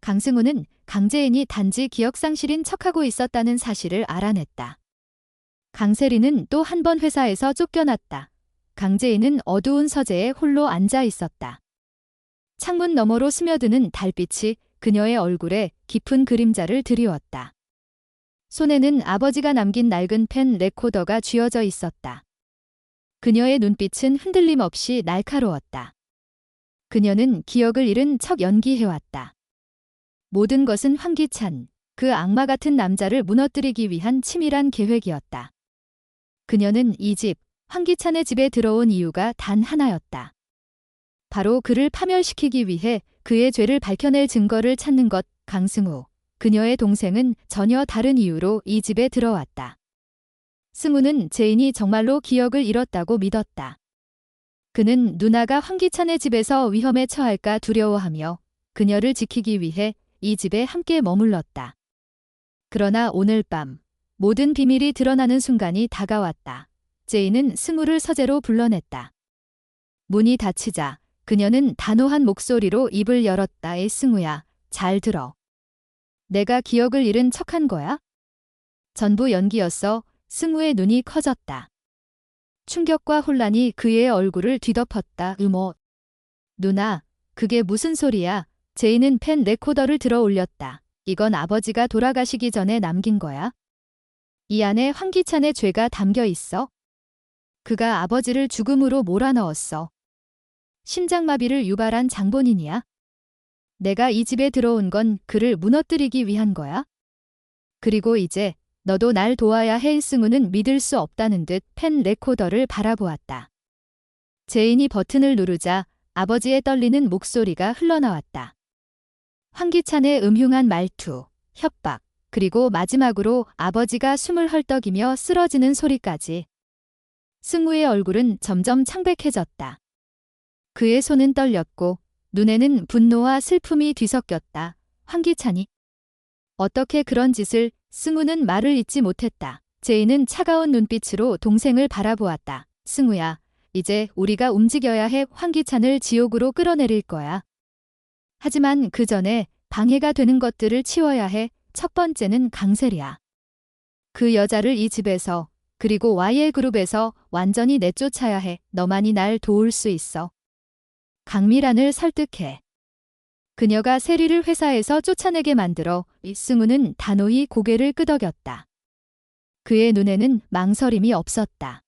강승우는 강재인이 단지 기억상실인 척하고 있었다는 사실을 알아냈다. 강세리는 또 한 번 회사에서 쫓겨났다. 강재인은 어두운 서재에 홀로 앉아 있었다. 창문 너머로 스며드는 달빛이 그녀의 얼굴에 깊은 그림자를 드리웠다. 손에는 아버지가 남긴 낡은 펜 레코더가 쥐어져 있었다. 그녀의 눈빛은 흔들림 없이 날카로웠다. 그녀는 기억을 잃은 척 연기해왔다. 모든 것은 황기찬, 그 악마 같은 남자를 무너뜨리기 위한 치밀한 계획이었다. 그녀는 이 집, 황기찬의 집에 들어온 이유가 단 하나였다. 바로 그를 파멸시키기 위해 그의 죄를 밝혀낼 증거를 찾는 것. 강승우, 그녀의 동생은 전혀 다른 이유로 이 집에 들어왔다. 승우는 재인이 정말로 기억을 잃었다고 믿었다. 그는 누나가 황기찬의 집에서 위험에 처할까 두려워하며 그녀를 지키기 위해 이 집에 함께 머물렀다. 그러나 오늘 밤 모든 비밀이 드러나는 순간이 다가왔다. 재인은 승우를 서재로 불러냈다. 문이 닫히자 그녀는 단호한 목소리로 입을 열었다. 승우야, 잘 들어. 내가 기억을 잃은 척한 거야? 전부 연기였어. 승우의 눈이 커졌다. 충격과 혼란이 그의 얼굴을 뒤덮었다. 누나, 그게 무슨 소리야? 재인은 펜 레코더를 들어 올렸다. 이건 아버지가 돌아가시기 전에 남긴 거야? 이 안에 황기찬의 죄가 담겨 있어? 그가 아버지를 죽음으로 몰아넣었어. 심장마비를 유발한 장본인이야? 내가 이 집에 들어온 건 그를 무너뜨리기 위한 거야? 그리고 이제 너도 날 도와야 해. 승우는 믿을 수 없다는 듯 펜 레코더를 바라보았다. 재인이 버튼을 누르자 아버지의 떨리는 목소리가 흘러나왔다. 황기찬의 음흉한 말투, 협박, 그리고 마지막으로 아버지가 숨을 헐떡이며 쓰러지는 소리까지. 승우의 얼굴은 점점 창백해졌다. 그의 손은 떨렸고 눈에는 분노와 슬픔이 뒤섞였다. 황기찬이 어떻게 그런 짓을? 승우는 말을 잇지 못했다. 재인은 차가운 눈빛으로 동생을 바라보았다. 승우야, 이제 우리가 움직여야 해. 황기찬을 지옥으로 끌어내릴 거야. 하지만 그 전에 방해가 되는 것들을 치워야 해. 첫 번째는 강세리야. 그 여자를 이 집에서 그리고 YL그룹에서 완전히 내쫓아야 해. 너만이 날 도울 수 있어. 강미란을 설득해. 그녀가 세리를 회사에서 쫓아내게 만들어. 승우는 단호히 고개를 끄덕였다. 그의 눈에는 망설임이 없었다.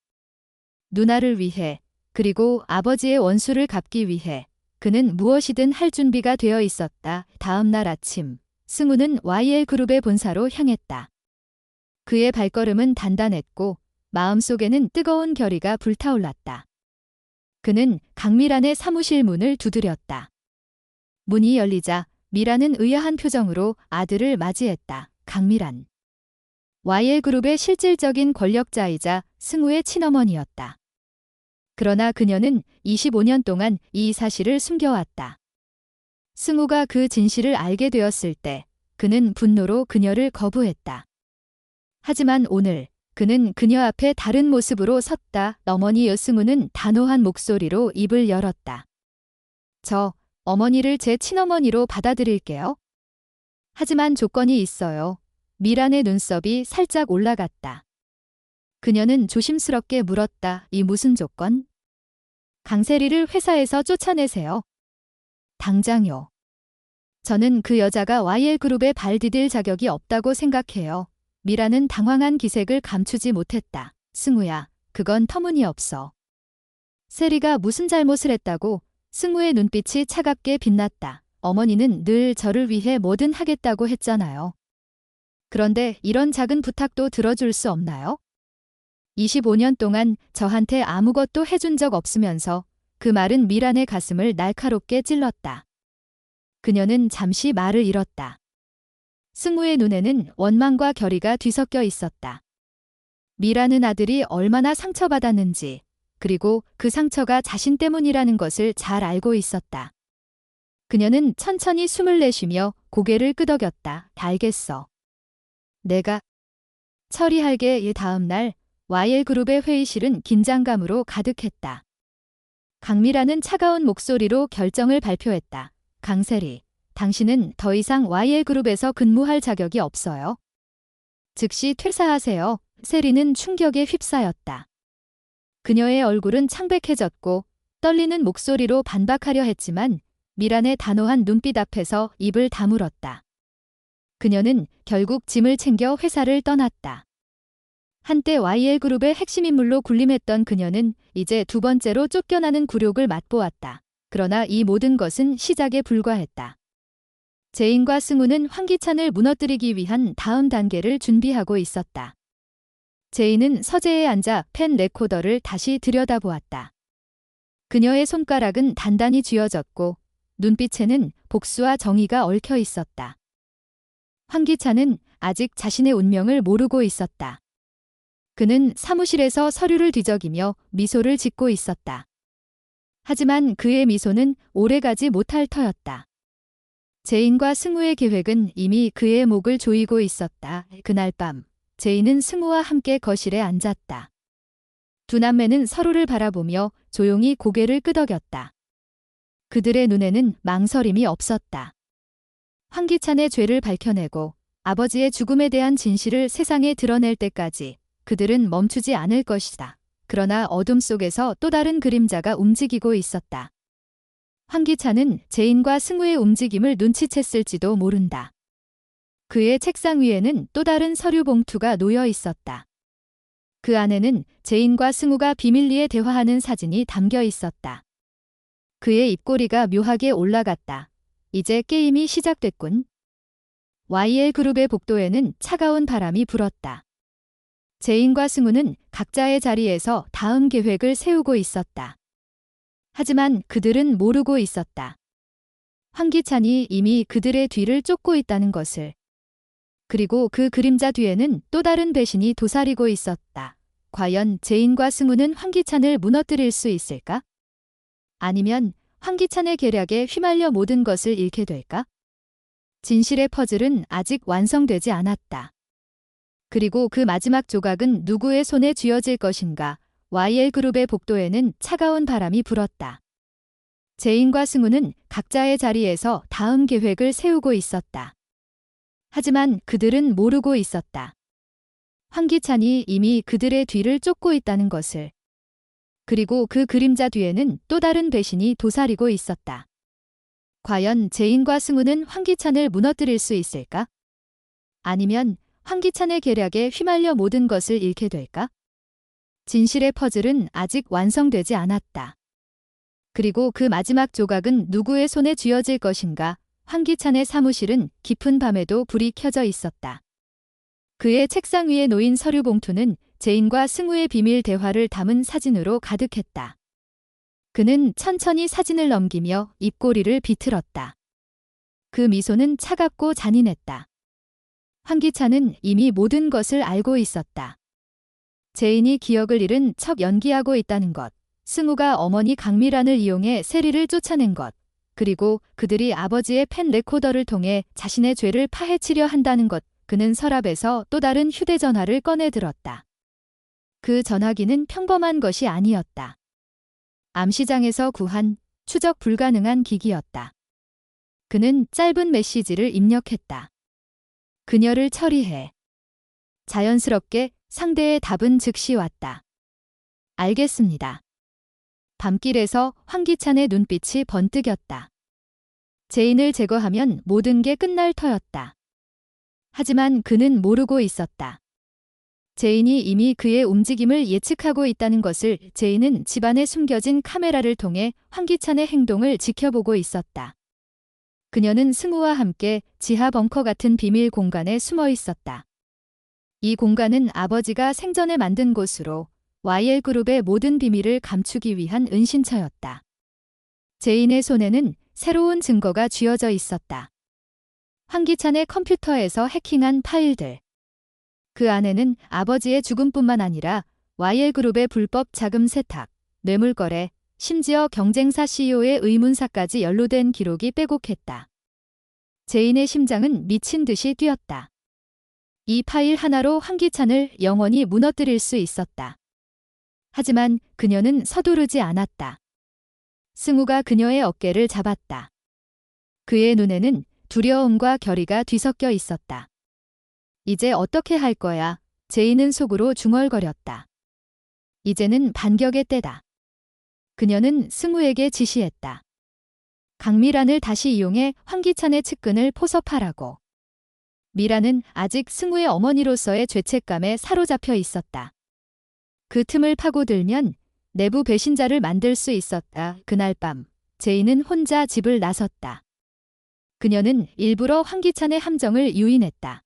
누나를 위해, 그리고 아버지의 원수를 갚기 위해 그는 무엇이든 할 준비가 되어 있었다. 다음 날 아침, 승우는 YL그룹의 본사로 향했다. 그의 발걸음은 단단했고 마음속에는 뜨거운 결의가 불타올랐다. 그는 강미란의 사무실 문을 두드렸다. 문이 열리자 미란은 의아한 표정으로 아들을 맞이했다. 강미란. YL그룹의 실질적인 권력자이자 승우의 친어머니였다. 그러나 그녀는 25년 동안 이 사실을 숨겨왔다. 승우가 그 진실을 알게 되었을 때 그는 분노로 그녀를 거부했다. 하지만 오늘 그는 그녀 앞에 다른 모습으로 섰다. 어머니여. 승우는 단호한 목소리로 입을 열었다. 저 어머니를 제 친어머니로 받아들일게요. 하지만 조건이 있어요. 미란의 눈썹이 살짝 올라갔다. 그녀는 조심스럽게 물었다. 이 무슨 조건? 강세리를 회사에서 쫓아내세요. 당장요. 저는 그 여자가 YL그룹에 발 디딜 자격이 없다고 생각해요. 미란은 당황한 기색을 감추지 못했다. 승우야, 그건 터무니없어. 세리가 무슨 잘못을 했다고? 승우의 눈빛이 차갑게 빛났다. 어머니는 늘 저를 위해 뭐든 하겠다고 했잖아요. 그런데 이런 작은 부탁도 들어줄 수 없나요? 25년 동안 저한테 아무것도 해준 적 없으면서. 그 말은 미란의 가슴을 날카롭게 찔렀다. 그녀는 잠시 말을 잃었다. 승우의 눈에는 원망과 결의가 뒤섞여 있었다. 미란은 아들이 얼마나 상처받았는지, 그리고 그 상처가 자신 때문이라는 것을 잘 알고 있었다. 그녀는 천천히 숨을 내쉬며 고개를 끄덕였다. 알겠어. 내가 처리할게. 다음 날 YL그룹의 회의실은 긴장감으로 가득했다. 강미란은 차가운 목소리로 결정을 발표했다. 강세리, 당신은 더 이상 YL그룹에서 근무할 자격이 없어요. 즉시 퇴사하세요. 세리는 충격에 휩싸였다. 그녀의 얼굴은 창백해졌고 떨리는 목소리로 반박하려 했지만 미란의 단호한 눈빛 앞에서 입을 다물었다. 그녀는 결국 짐을 챙겨 회사를 떠났다. 한때 YL그룹의 핵심 인물로 군림했던 그녀는 이제 두 번째로 쫓겨나는 굴욕을 맛보았다. 그러나 이 모든 것은 시작에 불과했다. 제인과 승우는 황기찬을 무너뜨리기 위한 다음 단계를 준비하고 있었다. 제인은 서재에 앉아 펜 레코더를 다시 들여다보았다. 그녀의 손가락은 단단히 쥐어졌고 눈빛에는 복수와 정의가 얽혀 있었다. 황기찬은 아직 자신의 운명을 모르고 있었다. 그는 사무실에서 서류를 뒤적이며 미소를 짓고 있었다. 하지만 그의 미소는 오래가지 못할 터였다. 제인과 승우의 계획은 이미 그의 목을 조이고 있었다. 그날 밤 제인은 승우와 함께 거실에 앉았다. 두 남매는 서로를 바라보며 조용히 고개를 끄덕였다. 그들의 눈에는 망설임이 없었다. 황기찬의 죄를 밝혀내고 아버지의 죽음에 대한 진실을 세상에 드러낼 때까지 그들은 멈추지 않을 것이다. 그러나 어둠 속에서 또 다른 그림자가 움직이고 있었다. 황기찬은 제인과 승우의 움직임을 눈치챘을지도 모른다. 그의 책상 위에는 또 다른 서류 봉투가 놓여 있었다. 그 안에는 제인과 승우가 비밀리에 대화하는 사진이 담겨 있었다. 그의 입꼬리가 묘하게 올라갔다. 이제 게임이 시작됐군. YL그룹의 복도에는 차가운 바람이 불었다. 제인과 승우는 각자의 자리에서 다음 계획을 세우고 있었다. 하지만 그들은 모르고 있었다. 황기찬이 이미 그들의 뒤를 쫓고 있다는 것을. 그리고 그 그림자 뒤에는 또 다른 배신이 도사리고 있었다. 과연 제인과 승우는 황기찬을 무너뜨릴 수 있을까? 아니면 황기찬의 계략에 휘말려 모든 것을 잃게 될까? 진실의 퍼즐은 아직 완성되지 않았다. 그리고 그 마지막 조각은 누구의 손에 쥐어질 것인가? YL그룹의 복도에는 차가운 바람이 불었다. 제인과 승우는 각자의 자리에서 다음 계획을 세우고 있었다. 하지만 그들은 모르고 있었다. 황기찬이 이미 그들의 뒤를 쫓고 있다는 것을. 그리고 그 그림자 뒤에는 또 다른 배신이 도사리고 있었다. 과연 제인과 승우는 황기찬을 무너뜨릴 수 있을까? 아니면 황기찬의 계략에 휘말려 모든 것을 잃게 될까? 진실의 퍼즐은 아직 완성되지 않았다. 그리고 그 마지막 조각은 누구의 손에 쥐어질 것인가? 황기찬의 사무실은 깊은 밤에도 불이 켜져 있었다. 그의 책상 위에 놓인 서류 봉투는 제인과 승우의 비밀 대화를 담은 사진으로 가득했다. 그는 천천히 사진을 넘기며 입꼬리를 비틀었다. 그 미소는 차갑고 잔인했다. 황기찬은 이미 모든 것을 알고 있었다. 제인이 기억을 잃은 척 연기하고 있다는 것, 승우가 어머니 강미란을 이용해 세리를 쫓아낸 것, 그리고 그들이 아버지의 펜 레코더를 통해 자신의 죄를 파헤치려 한다는 것. 그는 서랍에서 또 다른 휴대전화를 꺼내 들었다. 그 전화기는 평범한 것이 아니었다. 암시장에서 구한 추적 불가능한 기기였다. 그는 짧은 메시지를 입력했다. 그녀를 처리해. 자연스럽게 상대의 답은 즉시 왔다. 알겠습니다. 밤길에서 황기찬의 눈빛이 번뜩였다. 제인을 제거하면 모든 게 끝날 터였다. 하지만 그는 모르고 있었다. 제인이 이미 그의 움직임을 예측하고 있다는 것을. 제인은 집안에 숨겨진 카메라를 통해 황기찬의 행동을 지켜보고 있었다. 그녀는 승우와 함께 지하 벙커 같은 비밀 공간에 숨어 있었다. 이 공간은 아버지가 생전에 만든 곳으로 YL그룹의 모든 비밀을 감추기 위한 은신처였다. 제인의 손에는 새로운 증거가 쥐어져 있었다. 황기찬의 컴퓨터에서 해킹한 파일들. 그 안에는 아버지의 죽음뿐만 아니라 YL그룹의 불법 자금 세탁, 뇌물거래, 심지어 경쟁사 CEO의 의문사까지 연루된 기록이 빼곡했다. 제인의 심장은 미친 듯이 뛰었다. 이 파일 하나로 황기찬을 영원히 무너뜨릴 수 있었다. 하지만 그녀는 서두르지 않았다. 승우가 그녀의 어깨를 잡았다. 그의 눈에는 두려움과 결의가 뒤섞여 있었다. 이제 어떻게 할 거야? 제이는 속으로 중얼거렸다. 이제는 반격의 때다. 그녀는 승우에게 지시했다. 강미란을 다시 이용해 황기찬의 측근을 포섭하라고. 미란은 아직 승우의 어머니로서의 죄책감에 사로잡혀 있었다. 그 틈을 파고들면 내부 배신자를 만들 수 있었다. 그날 밤 제이는 혼자 집을 나섰다. 그녀는 일부러 황기찬의 함정을 유인했다.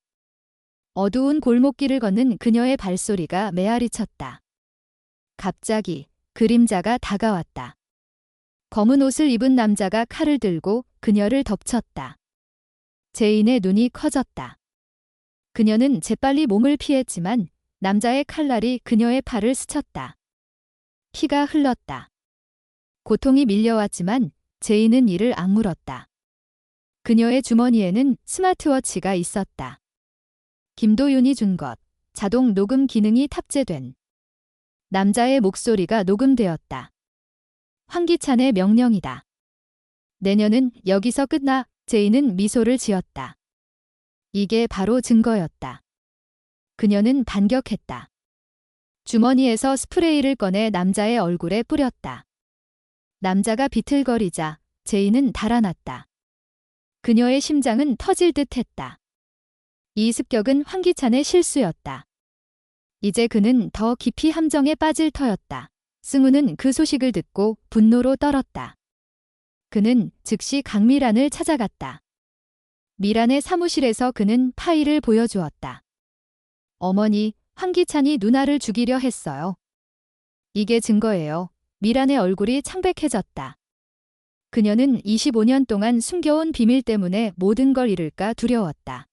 어두운 골목길을 걷는 그녀의 발소리가 메아리쳤다. 갑자기 그림자가 다가왔다. 검은 옷을 입은 남자가 칼을 들고 그녀를 덮쳤다. 제인의 눈이 커졌다. 그녀는 재빨리 몸을 피했지만 남자의 칼날이 그녀의 팔을 스쳤다. 피가 흘렀다. 고통이 밀려왔지만 제인은 이를 악물었다. 그녀의 주머니에는 스마트워치가 있었다. 김도윤이 준 것, 자동 녹음 기능이 탑재된. 남자의 목소리가 녹음되었다. 황기찬의 명령이다. 내년은 여기서 끝나. 제이는 미소를 지었다. 이게 바로 증거였다. 그녀는 반격했다. 주머니에서 스프레이를 꺼내 남자의 얼굴에 뿌렸다. 남자가 비틀거리자 제이는 달아났다. 그녀의 심장은 터질 듯 했다. 이 습격은 황기찬의 실수였다. 이제 그는 더 깊이 함정에 빠질 터였다. 승우는 그 소식을 듣고 분노로 떨었다. 그는 즉시 강미란을 찾아갔다. 미란의 사무실에서 그는 파일을 보여주었다. 어머니, 황기찬이 누나를 죽이려 했어요. 이게 증거예요. 미란의 얼굴이 창백해졌다. 그녀는 25년 동안 숨겨온 비밀 때문에 모든 걸 잃을까 두려웠다.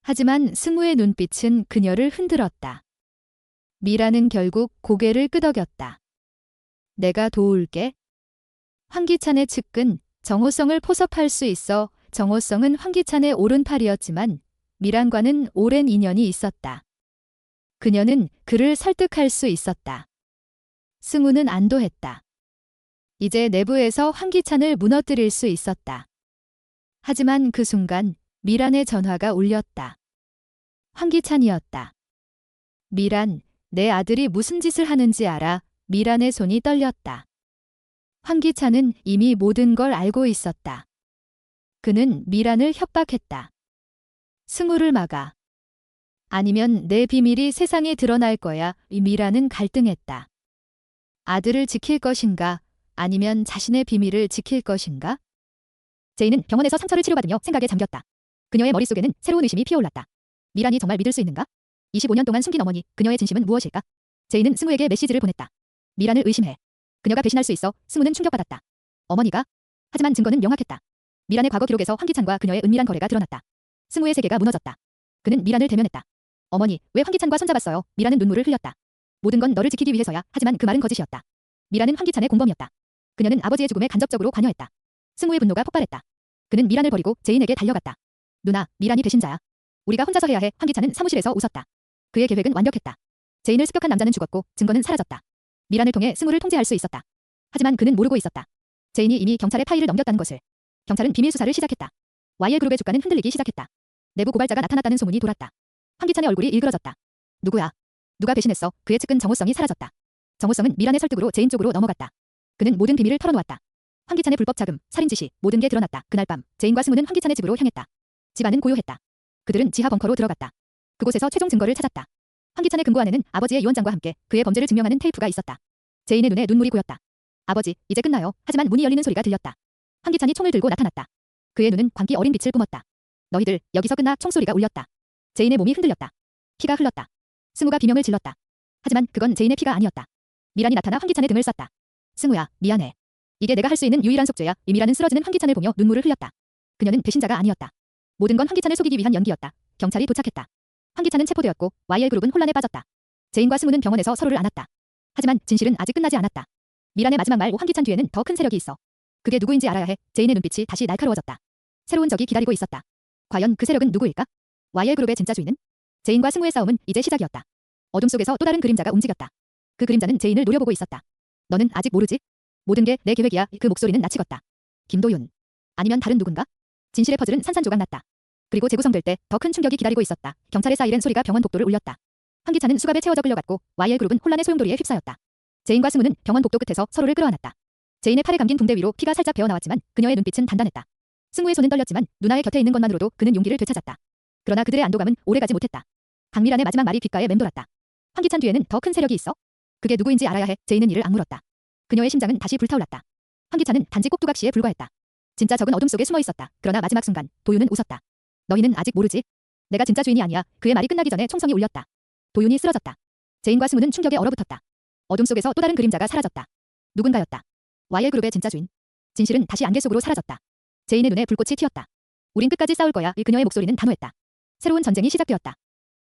하지만 승우의 눈빛은 그녀를 흔들었다. 미란은 결국 고개를 끄덕였다. 내가 도울게. 황기찬의 측근 정호성을 포섭할 수 있어. 정호성은 황기찬의 오른팔이었지만 미란과는 오랜 인연이 있었다. 그녀는 그를 설득할 수 있었다. 승우는 안도했다. 이제 내부에서 황기찬을 무너뜨릴 수 있었다. 하지만 그 순간 미란의 전화가 울렸다. 황기찬이었다. 미란, 내 아들이 무슨 짓을 하는지 알아? 미란의 손이 떨렸다. 황기찬은 이미 모든 걸 알고 있었다. 그는 미란을 협박했다. 승우를 막아. 아니면 내 비밀이 세상에 드러날 거야. 미란은 갈등했다. 아들을 지킬 것인가? 아니면 자신의 비밀을 지킬 것인가? 제이는 병원에서 상처를 치료받으며 생각에 잠겼다. 그녀의 머릿속에는 새로운 의심이 피어올랐다. 미란이 정말 믿을 수 있는가? 25년 동안 숨긴 어머니, 그녀의 진심은 무엇일까? 제이는 승우에게 메시지를 보냈다. 미란을 의심해. 그녀가 배신할 수 있어. 승우는 충격받았다. 어머니가? 하지만 증거는 명확했다. 미란의 과거 기록에서 황기찬과 그녀의 은밀한 거래가 드러났다. 승우의 세계가 무너졌다. 그는 미란을 대면했다. 어머니, 왜 황기찬과 손잡았어요? 미란은 눈물을 흘렸다. 모든 건 너를 지키기 위해서야. 하지만 그 말은 거짓이었다. 미란은 황기찬의 공범이었다. 그녀는 아버지의 죽음에 간접적으로 관여했다. 승우의 분노가 폭발했다. 그는 미란을 버리고 제인에게 달려갔다. 누나, 미란이 배신자야. 우리가 혼자서 해야 해. 황기찬은 사무실에서 웃었다. 그의 계획은 완벽했다. 제인을 습격한 남자는 죽었고 증거는 사라졌다. 미란을 통해 승우를 통제할 수 있었다. 하지만 그는 모르고 있었다. 제인이 이미 경찰에 파일을 넘겼다는 것을. 경찰은 비밀 수사를 시작했다. YL그룹의 주가는 흔들리기 시작했다. 내부 고발자가 나타났다는 소문이 돌았다. 황기찬의 얼굴이 일그러졌다. 누구야? 누가 배신했어? 그의 측근 정호성이 사라졌다. 정호성은 미란의 설득으로 제인 쪽으로 넘어갔다. 그는 모든 비밀을 털어놓았다. 황기찬의 불법 자금, 살인 지시, 모든 게 드러났다. 그날 밤 제인과 승우는 황기찬의 집으로 향했다. 집 안은 고요했다. 그들은 지하 벙커로 들어갔다. 그곳에서 최종 증거를 찾았다. 황기찬의 금고 안에는 아버지의 유언장과 함께 그의 범죄를 증명하는 테이프가 있었다. 제인의 눈에 눈물이 고였다. 아버지, 이제 끝나요. 하지만 문이 열리는 소리가 들렸다. 황기찬이 총을 들고 나타났다. 그의 눈은 광기 어린 빛을 뿜었다. 너희들, 여기서 끝나. 총소리가 울렸다. 제인의 몸이 흔들렸다. 피가 흘렀다. 승우가 비명을 질렀다. 하지만 그건 제인의 피가 아니었다. 미란이 나타나 황기찬의 등을 쐈다. 승우야, 미안해. 이게 내가 할 수 있는 유일한 속죄야. 미란은 쓰러지는 황기찬을 보며 눈물을 흘렸다. 그녀는 배신자가 아니었다. 모든 건 황기찬을 속이기 위한 연기였다. 경찰이 도착했다. 황기찬은 체포되었고 YL그룹은 혼란에 빠졌다. 제인과 승우는 병원에서 서로를 안았다. 하지만 진실은 아직 끝나지 않았다. 미란의 마지막 말 황기찬 뒤에는 더 큰 세력이 있어. 그게 누구인지 알아야 해. 제인의 눈빛이 다시 날카로워졌다. 새로운 적이 기다리고 있었다. 과연 그 세력은 누구일까? YL그룹의 진짜 주인은? 제인과 승우의 싸움은 이제 시작이었다. 어둠 속에서 또 다른 그림자가 움직였다. 그 그림자는 제인을 노려보고 있었다. 너는 아직 모르지? 모든 게 내 계획이야. 그 목소리는 나치었다. 김도윤. 아니면 다른 누군가? 진실의 퍼즐은 산산조각 났다. 그리고 재구성될 때 더 큰 충격이 기다리고 있었다. 경찰의 사이렌 소리가 병원 복도를 울렸다. 환기차는 수갑에 채워져 끌려갔고 YL그룹은 혼란의 소용돌이에 휩싸였다. 제인과 승우는 병원 복도 끝에서 서로를 끌어안았다. 제인의 팔에 감긴 붕대 위로 피가 살짝 배어나왔지만 그녀의 눈빛은 단단했다. 승우의 손은 떨렸지만 누나의 곁에 있는 것만으로도 그는 용기를 되찾았다. 그러나 그들의 안도감은 오래가지 못했다. 강미란의 마지막 말이 귓가에 맴돌았다. 환기찬 뒤에는 더 큰 세력이 있어? 그게 누구인지 알아야 해. 제인은 이를 악물었다. 그녀의 심장은 다시 불타올랐다. 환기찬은 단지 꼭두각시에 불과했다. 진짜 적은 어둠 속에 숨어 있었다. 그러나 마지막 순간 도윤은 웃었다. 너희는 아직 모르지? 내가 진짜 주인이 아니야. 그의 말이 끝나기 전에 총성이 울렸다. 도윤이 쓰러졌다. 제인과 승우는 충격에 얼어붙었다. 어둠 속에서 또 다른 그림자가 사라졌다. 누군가였다. YL그룹의 진짜 주인. 진실은 다시 안개 속으로 사라졌다. 제인의 눈에 불꽃이 튀었다. 우린 끝까지 싸울 거야. 이 그녀의 목소리는 단호했다. 새로운 전쟁이 시작되었다.